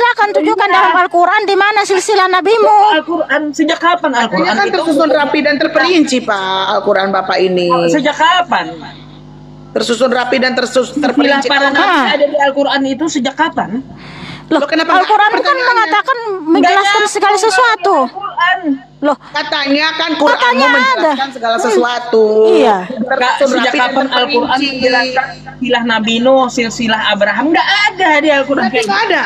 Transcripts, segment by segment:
Silakan tunjukkan dalam Al-Quran di mana silsilah nabimu. Al-Quran sejak kapan Al-Quran kan tersusun rapi dan terperinci Pak Al-Quran Bapak ini. Sejak kapan? Tersusun rapi dan terperinci. Para nabi ada di Al-Quran itu sejak kapan? Loh, Al-Quran kan mengatakan menjelaskan segala sesuatu. Loh, katanya kan Quranmu menjelaskan segala sesuatu. Iya. Sejak kapan Al-Quran menjelaskan silsilah Nabi Nuh, silsilah Abraham? Nggak ada di Al-Quran. Nggak ada.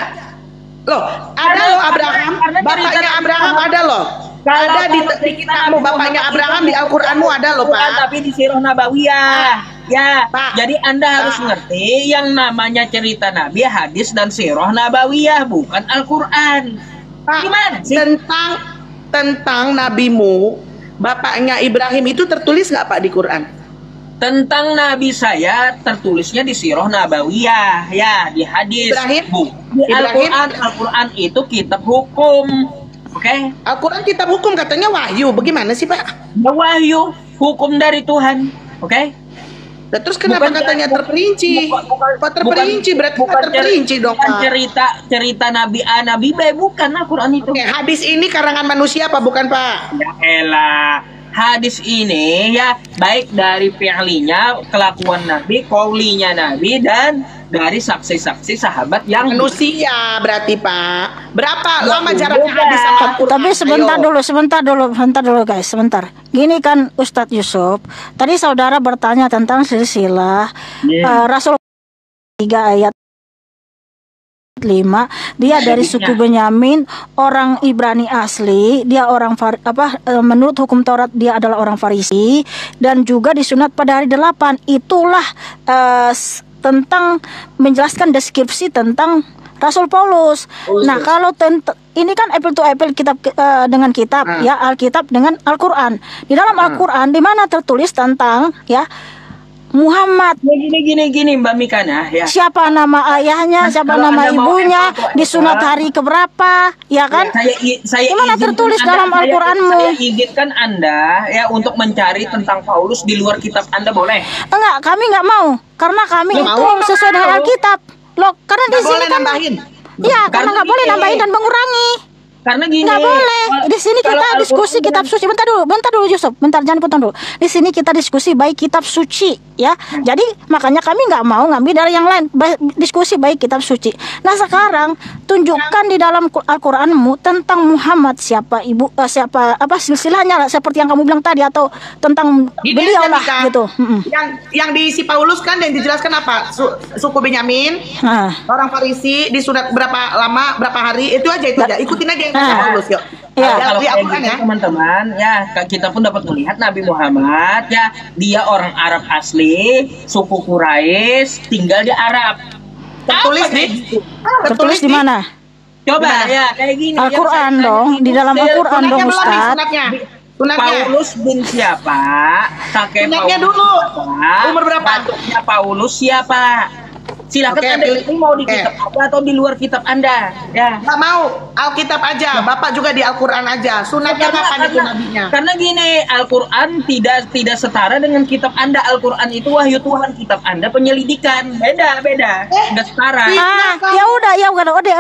Loh, ada loh Abraham. Bapaknya Abraham ada loh. Ada di kitabmu bapaknya Abraham di Al-Quranmu ada loh Pak. Tapi di Sirah Nabawiyah. Ya, Pak. Jadi Anda harus ngerti yang namanya cerita Nabi, hadis dan Sirah Nabawiyah, bukan Al-Quran. Gimana sih? Tentang nabimu, bapaknya Ibrahim itu tertulis nggak Pak di Quran? Tentang nabi saya tertulisnya di Sirah Nabawiyah, ya, di hadis. Di Al-Quran itu kitab hukum. Oke? Al-Quran kitab hukum katanya wahyu. Bagaimana sih Pak? Wahyu, hukum dari Tuhan. Oke? Terus kenapa katanya terperinci? Terperinci berarti terperinci dong Pak. Cerita Nabi A, Nabi B, bukan Al-Quran itu. Hadis ini karangan manusia apa bukan Pak? Ya elah. Hadis ini ya baik dari fi'linya, kelakuan Nabi, qaulinya Nabi, dan dari saksi-saksi sahabat yang manusia berarti Pak. Berapa lama jaraknya hadis sama Al-Quran? Tapi sebentar dulu guys, sebentar. Gini kan Ustadz Yusuf, tadi saudara bertanya tentang silsilah Rasul 3 ayat 5, dia dari suku Benyamin, orang Ibrani asli, dia orang menurut hukum Taurat dia adalah orang Farisi, dan juga disunat pada hari 8. Itulah tentang menjelaskan deskripsi tentang Rasul Paulus. Nah, kalau ini kan apple to apple kitab dengan kitab ya, Alkitab dengan Al-Quran. Di dalam Al-Quran di mana tertulis tentang ya Muhammad. Gini Mbak Mikana ya. Siapa nama ayahnya, siapa nama ibunya, disunat hari keberapa, ya kan? Saya gimana tertulis dalam Al-Quranmu? Saya izinkan Anda ya untuk mencari tentang Paulus di luar kitab Anda, boleh? Enggak, kami nggak mau, karena kami itu sesuai dengan Alkitab. Loh, karena di sini kan nambahin. Ya, karena nggak boleh nambahin dan mengurangi. Karena gini, nggak boleh. Di sini kita diskusi kitab suci. Bentar dulu Yusuf. Bentar, jangan potong dulu. Di sini kita diskusi baik kitab suci, ya. Jadi makanya kami nggak mau ngambil dari yang lain. Diskusi baik kitab suci. Nah sekarang tunjukkan di dalam Al-Quranmu tentang Muhammad, siapa silsilahnya lah, seperti yang kamu bilang tadi, atau tentang beliau lah gitu. Yang diisi Paulus kan yang dijelaskan apa? Suku Benyamin, orang Farisi, disunat berapa lama, berapa hari, itu aja ikutin aja. Paulus, yuk. Kalau kayak gitu teman-teman ya, kita pun dapat melihat Nabi Muhammad ya, dia orang Arab asli, suku Quraisy, tinggal di Arab. Tertulis di mana? Coba ya kayak gini. Al-Quran dong, di dalam Al-Quran dong Ustaz. Paulus bin siapa? Sunatnya dulu. Umur berapa? Batuknya Paulus siapa? Silakan Anda pilih mau di kitab Anda atau di luar kitab Anda. Ya. Nggak mau, Alkitab aja. Bapak juga di Al-Quran aja. Sunatnya kapan itu nabinya? Karena gini, Al-Quran tidak setara dengan kitab Anda. Al-Quran itu wahyu Tuhan, kitab Anda penyelidikan. Beda. Nggak setara. Ya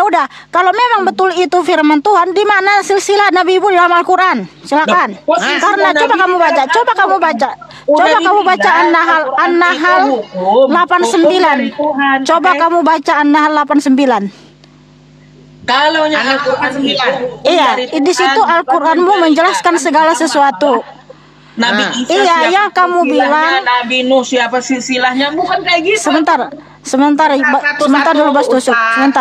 udah. Kalau memang betul itu firman Tuhan, di mana silsilah Nabi Ibu dalam Al-Quran? Silakan. Karena coba kamu baca. An-Nahl 89. Coba kamu baca An-Nahl 89. Kalau Al-Quran itu, iya, di situ Al-Quranmu menjelaskan segala sesuatu. Nabi Isa yang kamu bilang Nabi Nuh siapa silsilahnya, bukan kayak gitu. Sebentar dulu Bas Tusuk.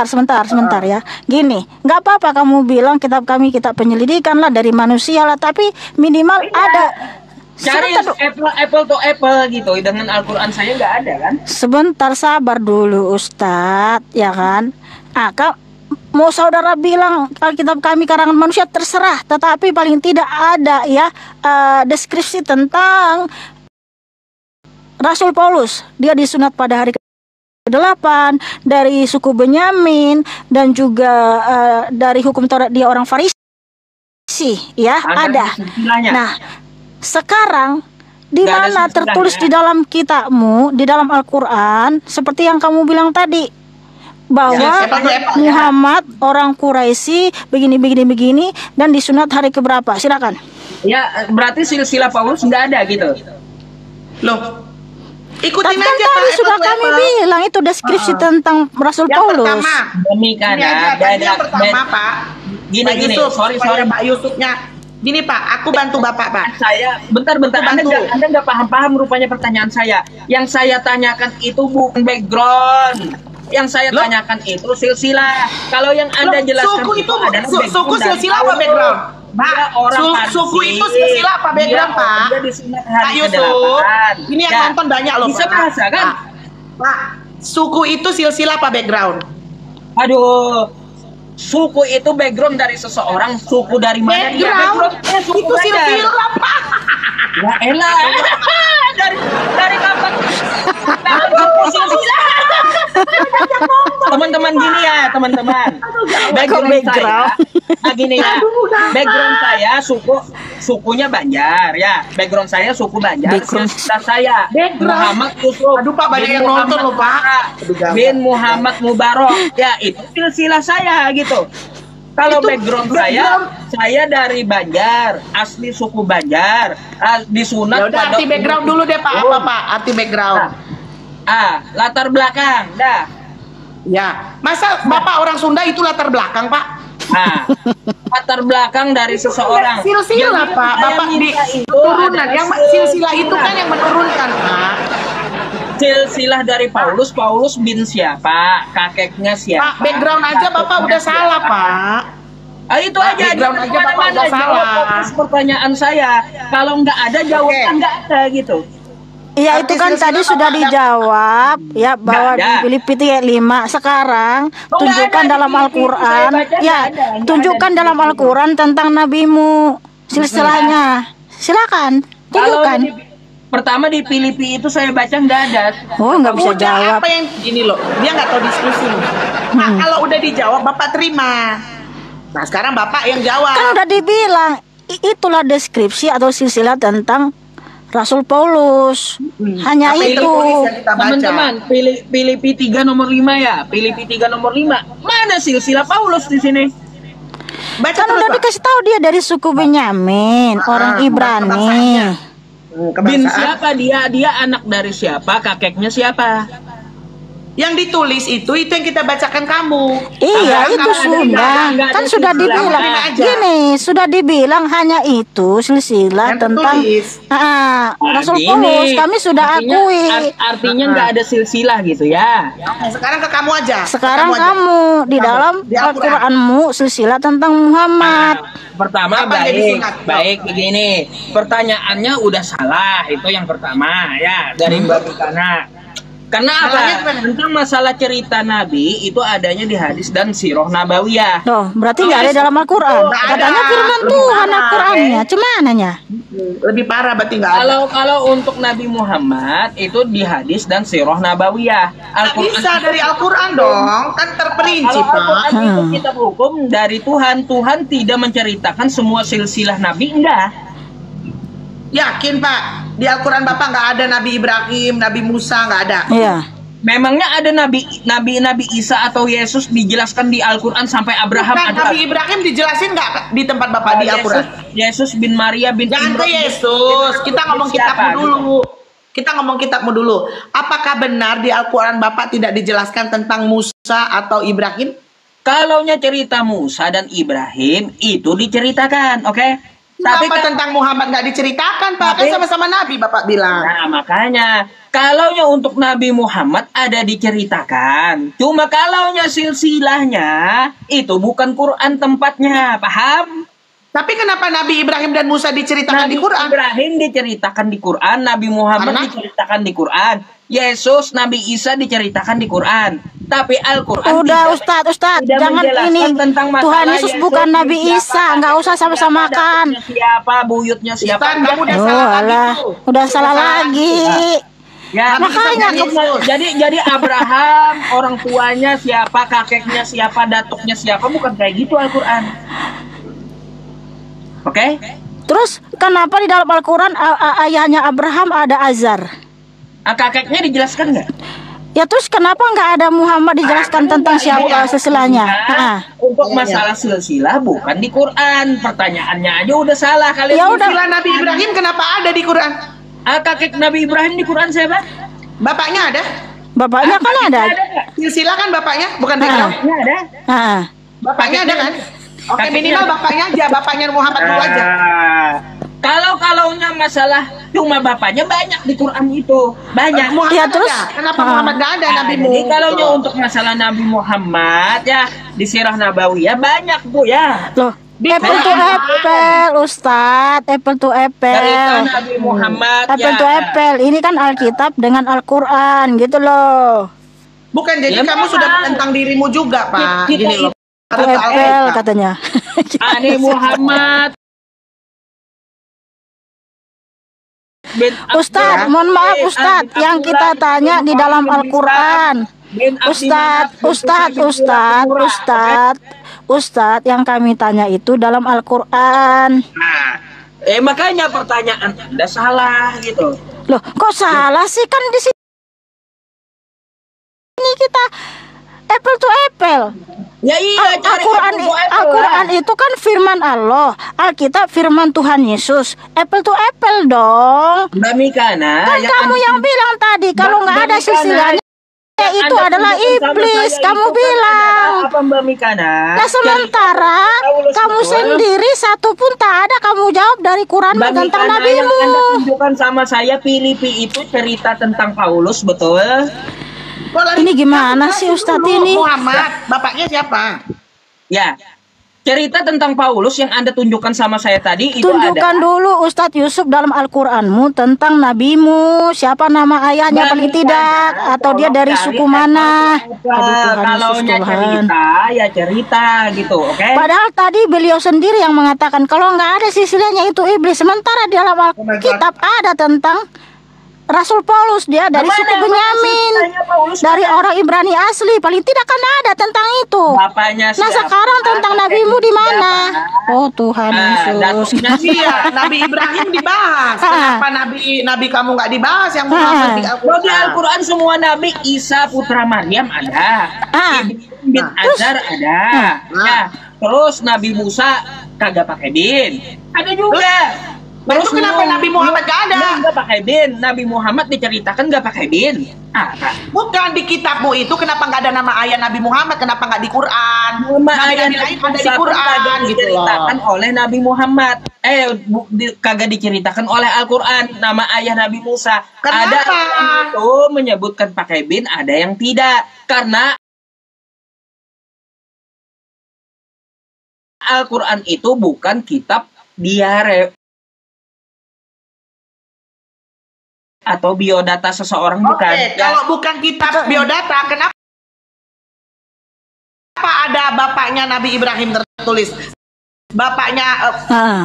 Sebentar ya. Gini, nggak apa-apa kamu bilang kitab kami kitab penyelidikan lah, dari manusia lah, tapi minimal ada. Cari apple to apple gitu, dengan Al-Quran saya nggak ada kan? Sebentar, sabar dulu Ustadz, ya kan? Mau saudara bilang Alkitab kami karangan manusia, terserah, tetapi paling tidak ada ya deskripsi tentang Rasul Paulus. Dia disunat pada hari ke-8 dari suku Benyamin, dan juga dari hukum Taurat dia orang Farisi, ya ada. Nah, sekarang di mana tertulis di dalam kitabmu, di dalam Al-Quran, seperti yang kamu bilang tadi, bahwa Muhammad orang Quraisy begini dan disunat hari keberapa? Silakan. Ya, berarti silsilah Paulus nggak ada gitu. Loh, ikutin Tapi kan aja tadi Pak. sudah kami bilang itu deskripsi tentang Rasul Yang Paulus. pertama, Demi kan ini aja, tadi yang pertama Pak. Gini, Pak Yusuf, sorry. Pak Yusufnya. Gini Pak, aku bantu Bapak Pak. Saya, bentar. Anda nggak paham rupanya pertanyaan saya. Yang saya tanyakan itu bukan background. Yang saya tanyakan itu silsilah. Kalau yang Anda jelaskan suku itu adalah suku silsilah apa background? Pak, suku itu silsilah apa background Pak? Pak Yusuf, ini yang nonton banyak loh bisa Pak. bahasa kan? Pak, suku itu silsilah apa background? Aduh, suku itu background dari seseorang. Suku dari mana dia? Background itu silsilah Pak. Ya elah. dari kapan? Teman-teman gini ya, teman-teman. Background saya sukunya Banjar ya. Background saya suku Banjar. Silsilah saya Muhammad Yusuf. Aduh Pak, banyak yang nonton loh Pak. Bin Muhammad Mubarok. Ya, itu silsilah saya gitu. Kalau background saya dari Banjar, asli suku Banjar, disunat. Ya udah, arti background dulu deh Pak, apa Pak? Arti background. Latar belakang, dah. Ya, masa Bapak orang Sunda itu latar belakang Pak? Latar belakang dari seseorang. Silsilah Pak, Bapak di turunan. Yang silsilah itu kan yang menurunkan Pak. Silsilah dari Paulus bin siapa? Kakeknya siapa? Pak, background aja Bapak udah salah Pak. Itu aja. Background aja Bapak udah salah. Pertanyaan saya, kalau nggak ada jawaban nggak ada gitu. Iya itu kan tadi sudah dijawab ya bahwa di Filipi 3:5. Sekarang tunjukkan dalam Al-Qur'an tunjukkan dalam Al-Qur'an tentang nabimu silsilahnya. Silakan tunjukkan. Pertama di Filipi itu saya baca nggak ada. Oh nggak bisa jawab. Apa yang ini loh, dia nggak tahu diskusi. Nah, kalau udah dijawab Bapak terima. Nah sekarang Bapak yang jawab. Kan udah dibilang itulah deskripsi atau silsilah tentang Rasul Paulus. Hanya itu. Teman-teman, Filipi 3 nomor 5 ya. Filipi 3 nomor 5. Mana silsilah Paulus di sini? Baca kan udah dikasih tahu dia dari suku Benyamin, orang Ibrani. Bin siapa dia? Dia anak dari siapa? Kakeknya siapa? Yang ditulis itu yang kita bacakan kamu. Iya itu sudah. Kan sudah dibilang. Gini, sudah dibilang hanya itu silsilah tentang Rasul Paulus. Kami sudah akui. Artinya nggak ada silsilah gitu ya. Sekarang ke kamu aja. Sekarang kamu di dalam Al-Qur'anmu silsilah tentang Muhammad. Pertama baik begini. Pertanyaannya udah salah, itu yang pertama ya dari Mbak Bikana. Karena apa? Tentang masalah cerita Nabi itu adanya di hadis dan sirah nabawiyah. Loh, berarti nggak ada dalam Al-Qur'an. Katanya firman Tuhan Al-Qur'annya. Cumananya? Lebih parah berarti nggak ada. Kalau untuk Nabi Muhammad itu di hadis dan sirah nabawiyah. Bisa dari Al-Qur'an dong, kan terperinci Pak. Al-Qur'an itu kitab hukum dari Tuhan. Tuhan tidak menceritakan semua silsilah Nabi, enggak. Yakin Pak? Di Al-Quran Bapak nggak ada Nabi Ibrahim, Nabi Musa, nggak ada? Iya. Memangnya ada Nabi Isa atau Yesus dijelaskan di Al-Quran sampai Abraham? Ada. Nabi Ibrahim dijelasin nggak di tempat Bapak di Al-Quran? Yesus bin Maria bin Imran. Jangan ke Yesus, kita ngomong kitabmu dulu. Kita ngomong kitabmu dulu. Apakah benar di Al-Quran Bapak tidak dijelaskan tentang Musa atau Ibrahim? Kalaunya cerita Musa dan Ibrahim itu diceritakan, oke? Tapi tentang Muhammad nggak diceritakan Pak, kan sama-sama Nabi Bapak bilang. Nah makanya, kalaunya untuk Nabi Muhammad ada diceritakan. Cuma kalaunya silsilahnya itu bukan Quran tempatnya, paham? Tapi kenapa Nabi Ibrahim dan Musa diceritakan di Quran? Ibrahim diceritakan di Quran, Nabi Muhammad diceritakan di Quran, Yesus, Nabi Isa diceritakan di Quran. Tapi Al-Quran udah Ustadz jangan ini Tuhan Yesus bukan Nabi Isa, nggak usah sama-samakan. Siapa buyutnya siapa? Kamu udah salah lagi. Ya, makanya jadi Abraham orang tuanya siapa, kakeknya siapa, datuknya siapa, bukan kayak gitu Al-Quran. Oke? Terus kenapa di dalam Al-Quran ayahnya Abraham ada Azar? Kakeknya dijelaskan nggak? Ya terus kenapa nggak ada Muhammad dijelaskan tentang siapa silsilahnya? Untuk masalah silsilah bukan di Quran. Pertanyaannya aja udah salah kalian. Ya udah. Silsilah Nabi Ibrahim kenapa ada di Quran? Kakek Nabi Ibrahim di Quran siapa? Bapaknya ada? Bapaknya kan ada. Silsilah kan bapaknya, bukan Bapaknya ada. Bapaknya ada kan? Oke, minimal bapaknya aja, bapaknya Muhammad dulu aja. Kalau masalah cuma bapaknya banyak di Quran itu. Banyak. Muhammad Ya, terus? ada. Kenapa Muhammad nggak ada Nabi Jadi kalau untuk masalah Nabi Muhammad ya di Sirah Nabawiyah banyak Bu ya. Loh, apple to apple, Ustadz, apple to apple. Cerita Nabi Muhammad Apple ya. to apple, ini kan Alkitab dengan Al-Quran gitu loh. Bukan, jadi Ya, kamu memang. sudah menentang dirimu juga, Pak. Kita Gini loh. Apple Harus Alkitab. katanya. Ani Muhammad bin Ustadz, Abdullah mohon maaf bin Ustadz, yang kita Abdullah tanya bin di dalam Muhammad bin Al-Quran. bin Ustadz, Abdi Manaf bin Ustadz, yang kami tanya itu dalam Al-Quran. Nah, makanya pertanyaan Anda salah gitu. Loh, kok salah sih, kan di sini kita apple to apple. Ya iya, cari Al-Quran itu kan firman Allah, Alkitab firman Tuhan Yesus. Apple to apple dong. Mbak Mikana, Kan kamu yang bilang tadi kalau nggak ada silsilahnya itu adalah iblis. Kamu bilang. Apa Mbak Mikana? Nah sementara kamu sendiri satu pun tak ada kamu jawab dari Quran Mbak tentang Mikana, yang nabimu. Anda tunjukkan sama saya Filipi itu cerita tentang Paulus, betul? Ini gimana sih Ustadz ini? Muhammad, bapaknya siapa? Ya. Cerita tentang Paulus yang Anda tunjukkan sama saya tadi itu Tunjukkan ada. dulu Ustadz Yusuf dalam Al-Quranmu tentang nabimu. Siapa nama ayahnya paling tidak? Atau dia dari suku mana? Aduh Tuhan Kalau Yesus Tuhan. cerita, ya cerita gitu, oke? Padahal tadi beliau sendiri yang mengatakan kalau nggak ada silsilahnya itu iblis. Sementara di dalam Alkitab ada tentang Rasul Paulus, dia dari suku Benyamin, dari orang Ibrani asli, paling tidak kan ada tentang itu. Bapaknya Nah siapa? sekarang tentang nabimu di mana? Oh Tuhan Yesus. datuknya Iya, Nabi Ibrahim dibahas. Kenapa Nabi kamu nggak dibahas yang Muhammad di Kalau di Al-Quran? Al-Quran semua nabi, Isa putra Maryam ada, Ibrahim bin Azar ada, ya. Terus Nabi Musa kagak pakai bin, ada juga. Terus kenapa Nabi Muhammad gak ada? Nggak pakai bin. Nabi Muhammad diceritakan nggak pakai bin. Bukan di kitabmu itu kenapa nggak ada nama ayah Nabi Muhammad? Kenapa nggak di Quran? Nama ayah Nabi lain ada di Musa Quran kagak gitu loh. diceritakan oleh Nabi Muhammad. Kagak diceritakan oleh Al-Quran. Nama ayah Nabi Musa. Kenapa? Ada yang itu menyebutkan pakai bin, ada yang tidak. Karena Al-Quran itu bukan kitab diare atau biodata seseorang, bukan. Oke, kalau bukan kitab biodata, kenapa ada bapaknya Nabi Ibrahim tertulis? Bapaknya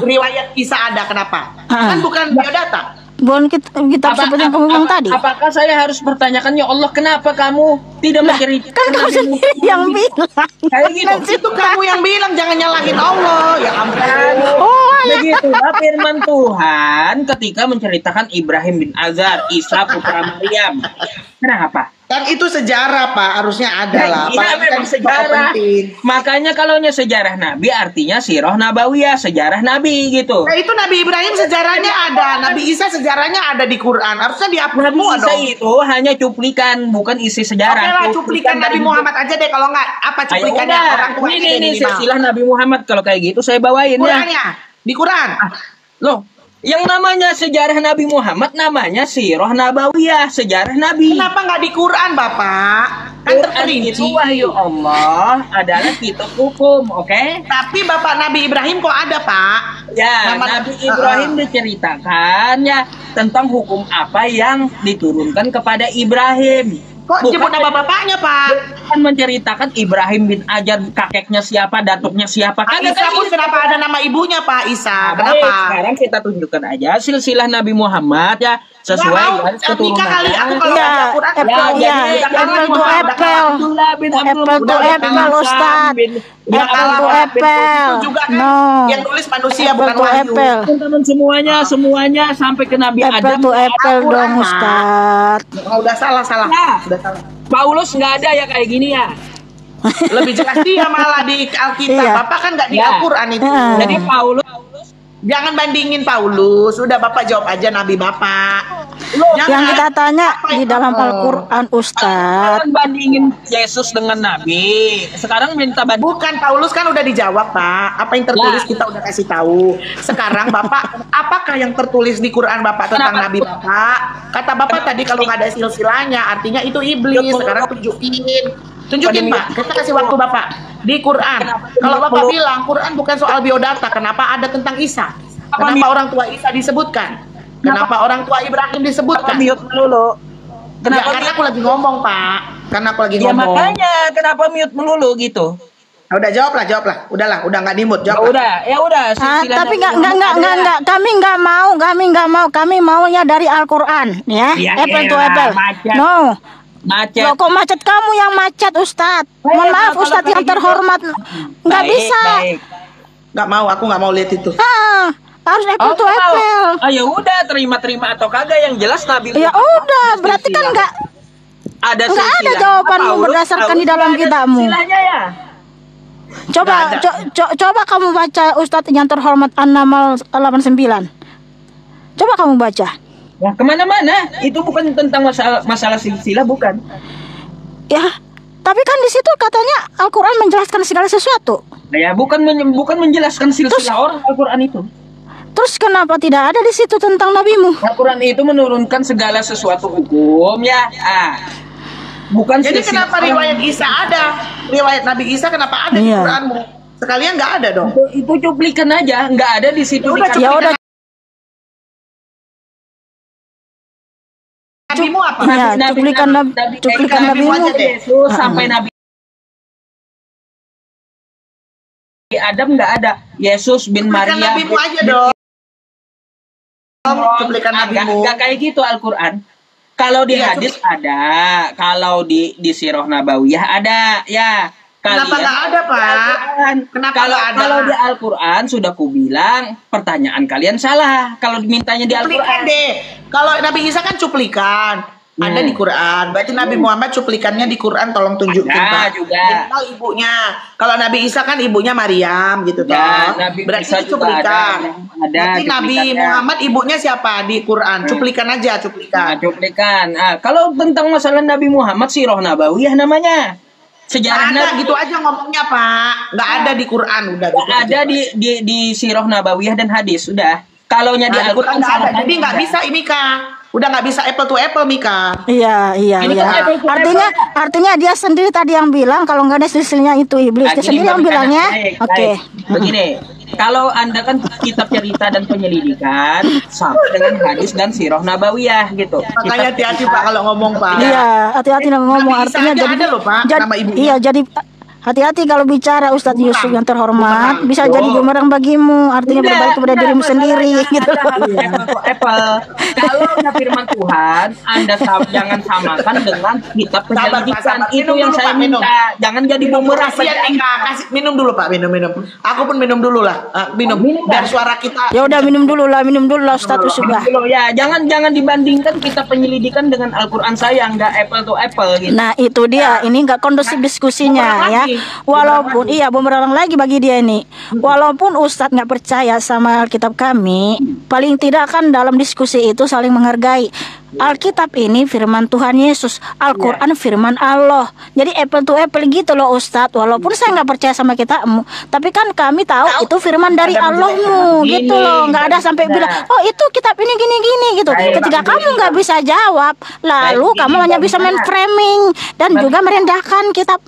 riwayat Isa ada, kenapa? Kan bukan biodata. Bukan kitab seperti yang kamu bilang tadi. Apakah saya harus bertanyakan, ya Allah, kenapa kamu tidak menceritakan? Kan kamu sendiri yang bilang. Kayak gitu. Itu kamu yang bilang, jangan nyalahin Allah. Ya ampun. Begitulah firman Tuhan ketika menceritakan Ibrahim bin Azar, Isa putra Maryam. Kenapa? Kan itu sejarah, Pak. Harusnya ada lah. Iya, Apalagi memang kan sejarah. penting. Makanya kalaunya sejarah Nabi artinya Sirah Nabawiyah, sejarah Nabi gitu. Nah, itu Nabi Ibrahim sejarahnya ada, Nabi Isa sejarahnya ada di Quran. Harusnya dihapus Nabi semua Isa dong. itu hanya cuplikan, bukan isi Oke sejarah. lah, cuplikan Nabi Muhammad aja deh. Kalau nggak, apa cuplikannya? Orang tua ini silsilah Nabi Muhammad. Kalau kayak gitu saya bawain ya. Qurannya, di Quran. Loh, yang namanya sejarah Nabi Muhammad namanya Sirah Nabawiyah, sejarah Nabi. Kenapa nggak di Quran, Bapak? Kan Quran terperinci. itu wahyu Allah adalah kitab hukum, oke? Tapi Bapak Nabi Ibrahim kok ada, Pak? Ya, Nama- Nabi Ibrahim diceritakan ya tentang hukum apa yang diturunkan kepada Ibrahim. Kok nyebut nama bapaknya, Pak? Kan menceritakan Ibrahim bin Azar, kakeknya siapa, datuknya siapa. Pak Kan Isa pun kenapa ada nama ibunya, Pak Isa? Baik, Kenapa? sekarang kita tunjukkan aja silsilah Nabi Muhammad ya sesuai Nggak mau, garis nikah kali. Aku keturunan. kalau Ya, baca Quran, apple, ya, ya, jadi apple to Muhammad. apple. Abdullah bin Abdul Apple to Muttalib bin apple, Hisham Ustaz. bin Apple to Ya'ab bin apple. Itu juga kan No. yang tulis manusia Apple bukan to wahyu. apple. teman-teman semuanya sampai ke Nabi Apple Adam. to apple Al-Quran, dong Pak. Ustadz. Oh, udah salah. Ya. Udah salah. Paulus nggak ada ya kayak gini ya. Lebih jelas dia malah di Alkitab. Iya. Bapak kan nggak di Ya. Al-Quran itu. Jadi Paulus Jangan bandingin Paulus. Udah Bapak jawab aja Nabi Bapak. Yang kita tanya di dalam Al-Quran, Ustadz. kan bandingin Yesus dengan Nabi. Sekarang minta banding. Bukan, Paulus kan udah dijawab Pak. Apa yang tertulis kita udah kasih tahu. Sekarang Bapak, apakah yang tertulis di Quran Bapak tentang Kenapa? Nabi Bapak? Kata Bapak tadi kalau nggak ada silsilahnya, artinya itu iblis. Sekarang tunjukin Pak. Kita kasih waktu Bapak di Quran. Kalau Bapak bilang Quran bukan soal biodata, kenapa ada tentang Isa? Kenapa orang tua Isa disebutkan? Kenapa orang tua Ibrahim disebutkan? Mute melulu. Kenapa? Karena aku lagi ngomong Pak. Karena aku lagi Ya ngomong. makanya kenapa mute melulu gitu? Udah jawablah. Udahlah, udah nggak dimut, jawab. Ya udah. Tapi enggak, kami enggak mau, kami maunya dari Al-Quran, ya, Ya, apple to elah, apple. macet. No, Macet. loh kok macet, kamu yang macet, Ustadz. Mohon maaf, kalau Ustadz kayak yang gitu. terhormat, nggak Baik, bisa. baik. Nggak mau, aku nggak mau lihat itu. Harus apple to apple. Ya udah, terima atau kagak yang jelas Nabi. Ya udah, berarti kan enggak ada nggak ada silsilah. jawabanmu Paulus, berdasarkan di dalam ada kitabmu. silsilahnya ya. Coba coba kamu baca, Ustadz yang terhormat An-Naml 89. Coba kamu baca. Ya kemana-mana. Itu bukan tentang masalah silsilah, bukan. Ya, tapi kan di situ katanya Al-Quran menjelaskan segala sesuatu. Ya bukan menjelaskan silsilah orang Al-Quran itu. Terus kenapa tidak ada di situ tentang nabimu? Al-Quran itu menurunkan segala sesuatu hukum ya. Bukan Jadi silsilah kenapa orang. riwayat Isa ada? Riwayat Nabi Isa kenapa ada di Iya. Quranmu? Sekalian nggak ada dong. Itu cuplikan aja, nggak ada di situ. Ya udah, Nabimu apa? ya, cuplikan nabimu. aja deh. Yesus sampai Nabi Adam nggak ada. Yesus bin Cuplikan Maria. Nabimu aja dong. Cuplikan Nabimu. Nggak kayak gitu Al-Quran. Kalau di Iya, hadis ada, kalau di Sirah Nabawiyah ada, ya. Kenapa nggak ada, Pak? Al-Quran. Kenapa Kalau nggak ada? kalau di Al-Quran sudah kubilang pertanyaan kalian salah. Kalau dimintanya di Cuplikan Al-Quran. deh. Kalau Nabi Isa kan cuplikan. Ada di Quran. Berarti Nabi Muhammad cuplikannya di Quran, tolong tunjukin Ada Pak. juga. Minimal ibunya. Kalau Nabi Isa kan ibunya Maryam gitu toh. Ya, Nabi Berarti Isa itu juga cuplikan. ada Berarti Nabi cuplikannya. Muhammad ibunya siapa di Quran? Cuplikan aja, cuplikan. Nah, cuplikan. Kalau tentang masalah Nabi Muhammad Sirah Nabawiyah namanya. Sejarah Nggak ada Nabi. gitu aja ngomongnya Pak. Nggak ada di Quran udah. Gitu Ada aja. di Sirah Nabawiyah dan hadis sudah. Kalaunya di Nah, itu Al-Quran kan nggak ada. sama Jadi kan nggak ada. bisa ini Kak. Udah nggak bisa apple to apple Mika. Iya. Ini kan apple to Artinya dia sendiri tadi yang bilang kalau nggak ada silsilahnya itu iblis. Dia Gini, sendiri yang Mbak bilangnya. Rikana. Oke. Baik. Begini, kalau Anda kan kitab cerita dan penyelidikan sama dengan hadis dan Sirah Nabawiyah gitu. Makanya hati-hati Pak kalau ngomong Pak. Iya, hati-hati dalam ngomong. Nabi Isa Artinya aja jadi ada loh, Pak, nama ibunya. iya, jadi hati-hati kalau bicara Ustadz Yusuf yang terhormat, Bumerang. bisa jadi bumerang bagimu. Artinya Enggak, berbalik kepada enggak, dirimu masalahnya sendiri gitu loh. Apple to apple. Kalau firman Tuhan, Anda jangan samakan dengan kitab penyelidikan. sabar. Itu Minum yang dulu, saya Pak, minum. minta. Jangan jadi bumerang. Kasihan Mika, kasih minum dulu Pak, minum. Aku pun minum dulu lah. Minum. Biar suara kita. Ya udah minum dulu lah Ustadz Yusuf lah. Ya, jangan dibandingkan kitab penyelidikan dengan Al-Quran saya, nggak apple to apple gitu. Nah itu dia, ini nggak kondusif diskusinya bumerang ya. lagi. Walaupun bumerang lagi bagi dia ini. Walaupun Ustadz nggak percaya sama Alkitab kami, paling tidak kan dalam diskusi itu saling menghargai. Alkitab ini firman Tuhan Yesus, Al-Quran firman Allah. Jadi apple to apple gitu loh Ustadz. Walaupun saya nggak percaya sama kitabmu, tapi kan kami tahu itu firman dari Allahmu gitu loh. Nggak ada sampai bilang, oh itu kitab ini gini gitu. Ketika kamu nggak bisa jawab, lalu kamu hanya bisa main framing dan juga merendahkan kitab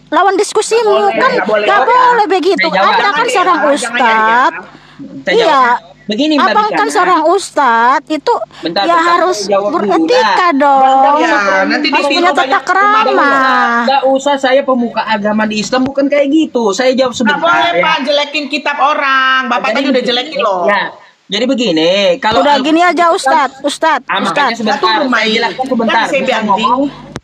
lawan diskusimu. Kan nggak boleh begitu. Anda kan seorang ustadz. Iya. Begini Mbak Abang kan Bikana. seorang ustadz itu Bentar, ya harus jawab dulu, beretika dah. dong. Ya, nanti Harus ditiru punya banyak tata krama. Nggak usah saya pemuka agama di Islam, bukan kayak gitu. Saya jawab Nggak sebentar. boleh ya. Pak jelekin kitab orang. Bapak Jadi tadi udah jelekin loh. Ya. Jadi begini, kalau Udah gini aja Ustadz. makanya Satu sebentar, rumah saya ini. jelaskan sebentar. Kan saya Bisa banting. ngomong,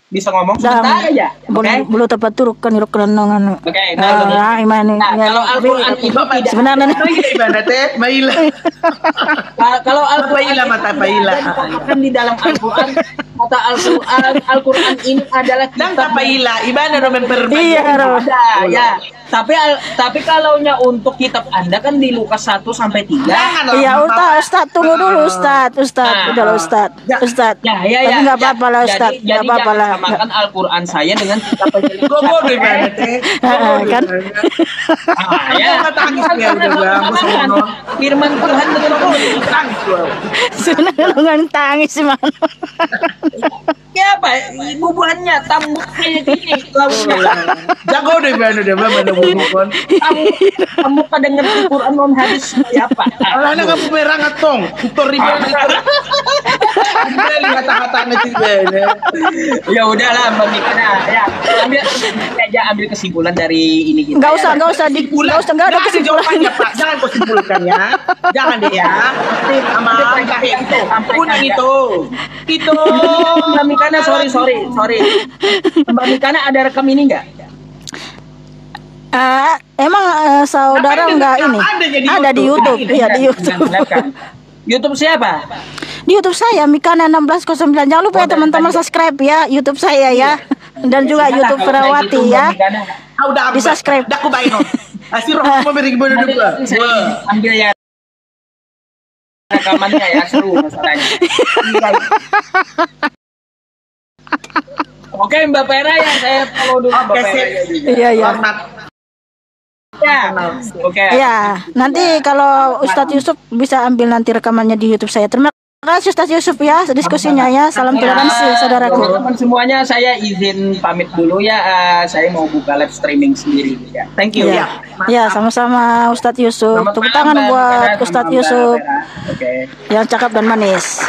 bisa ngomong Dan sebentar aja. Oke. belum tepat turuk kan iruk renungan. Oke, nah, Imani. Nah, kalau Al-Qur'an itu tidak sebenarnya Gimana teh? Maila. kalau Al-Qur'an Paila mata paila. dikatakan di dalam Al-Qur'an, kata Al-Qur'an ini adalah Dan kitab paila, ibana romen Iya, Ro. ada ya. Tapi kalaunya untuk kitab Anda kan di Lukas 1 sampai 3. Iya, Ustaz, tunggu dulu Ustaz. Nah, Udah lah Ustaz. Ustaz. Ya, Tapi nggak apa-apa lah Ustaz. Nggak apa-apa lah. Samakan Al-Qur'an saya dengan kitab penjelasan. Gogo gimana teh? Kan? Ya, Tangis ya udah bilang aku sono. firman Tuhan dengan Tangis gua. Sebenarnya dengan tangis sih mana. ya apa? Bubuhannya tambuk kayak gini lautnya. Jago deh biar udah mana bubukon. Kamu pada ngerti Quran non hadis apa? Ala na kamu merang atong. Tutor riba. Beli kata-kata nanti bene. Ya udahlah Mbak Mikana ya. Ambil kesimpulan dari ini kita. Nggak usah nggak ada kesimpulan. Jawabannya Pak. Jangan kau simpulkan ya. Jangan deh ya. Sama itu. Kunang itu. Itu. Mbak Mikana sorry. Mbak Mikana ada rekam ini nggak? Emang saudara nggak ini? Ada di YouTube. Iya di YouTube. YouTube siapa? Di YouTube saya Mikana 1609. Jangan lupa ya teman-teman subscribe ya YouTube saya ya. Dan juga YouTube Ferawati ya. Udah Di subscribe. Dah aku bayin. Asir roh mau beri bodoh dua. Ambil ya rekamannya ya seru masalahnya. Oke Mbak Pera ya saya follow dulu Mbak Pera. Iya. Ya. Oke. Ya, nanti kalau Ustadz Yusuf bisa ambil nanti rekamannya di YouTube saya. Terima kasih Ustadz Yusuf ya diskusinya ya. Salam toleransi saudaraku. Teman-teman semuanya saya izin pamit dulu ya. Saya mau buka live streaming sendiri ya. Thank you ya. Ya, sama-sama Ustadz Yusuf. Tepuk tangan buat Ustadz Yusuf. Oke. Yang cakep dan manis.